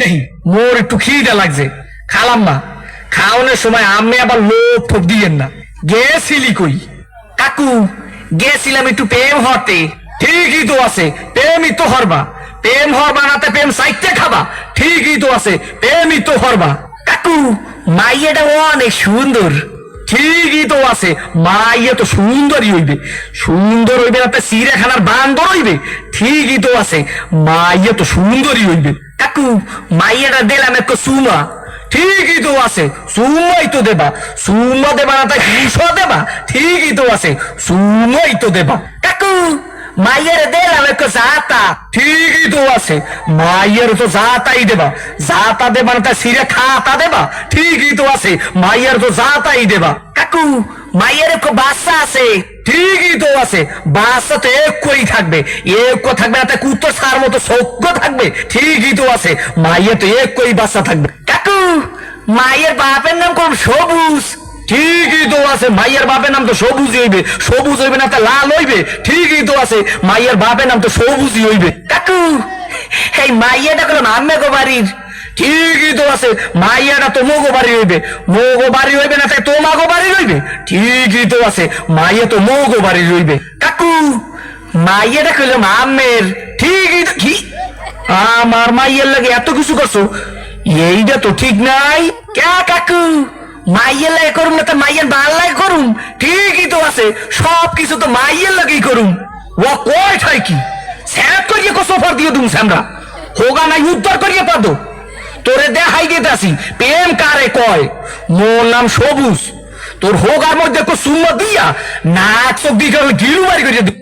নেই মোর একটু খিদে লাগছে খালাম না খাওয়ানোর সময় আমি আবার লোভ ঠোপ দিয়েন না গেছিলি কই কাকু গেছিলাম একটু প্রেম হতে ঠিকই তো আছে প্রেমই তো হরবা প্রেম হরবা নাতে প্রেম সাইতে খাবা ঠিকই তো আছে প্রেমই তো হরবা কাকু মাইয়াটা অনেক সুন্দর ঠিকই তো আছে মাইয়া তো সুন্দরই হইবে সুন্দর হইবে না চিড়িয়াখানার বান্দর হইবে ঠিকই তো আছে মাইয়া তো সুন্দরই হইবে কাকু মাইয়াটা দিলাম একটু সুমা ঠিকই তো আছে সুমাই তো দেবা সুমা দেবা না তাই ঘুষও দেবা ঠিকই তো আছে সুমাই তো দেবা কাকু মাইয়ের দিলাম একটু জাতা ঠিকই তো আছে মাইয়ের তো জাতাই দেবা জাতা দেবা না তাই সিরে খাতা দেবা ঠিকই তো আছে মাইয়ের তো জাতাই দেবা কাকু মাইয়ের একটু বাচ্চা আছে ঠিকই তো আছে বাচ্চা তো এক করেই থাকবে এক থাকবে না তাই কুত্তো সার মতো সৌক্য থাকবে ঠিকই তো আছে মাইয়ের তো এক করেই বাচ্চা থাকবে কাকু মাইয়ের বাপের নাম কোন সবুজ ঠিকই তো আছে মাইয়ের বাপের নাম তো সবুজ হইবে সবুজ হইবে না তা লাল হইবে ঠিকই তো আছে মাইয়ের বাপের নাম তো সবুজই হইবে কাকু এই মাইয়াটা করলাম আম্মে গো বাড়ির ঠিকই তো আছে মাইয়াটা তো মোগো বাড়ি হইবে মোগো বাড়ি হইবে না তাই তোমাগো বাড়ি হইবে ঠিকই তো আছে মাইয়া তো মোগো বাড়ি হইবে কাকু মাইয়াটা করলাম আম্মের ঠিকই তো কি আমার মাইয়ের লাগে এত কিছু করছো এইটা তো ঠিক নাই কে কাকু মাইয়ের লাগে করুম না তো মাইয়ের ভাল লাগে করুম ঠিকই তো আছে সব কিছু তো মাইয়ের লাগেই করুম ও কয় ঠাই কি স্যাপ করিয়ে সোফার দিয়ে দুম স্যামরা হোগা নাই উদ্ধার করিয়ে পাদো তোরে দেখাই দিতে আসি প্রেম কারে কয় মোর নাম সবুজ তোর হোগার মধ্যে সুম্মা দিয়া নাক চোখ দিয়ে গিলু বাড়ি করিয়ে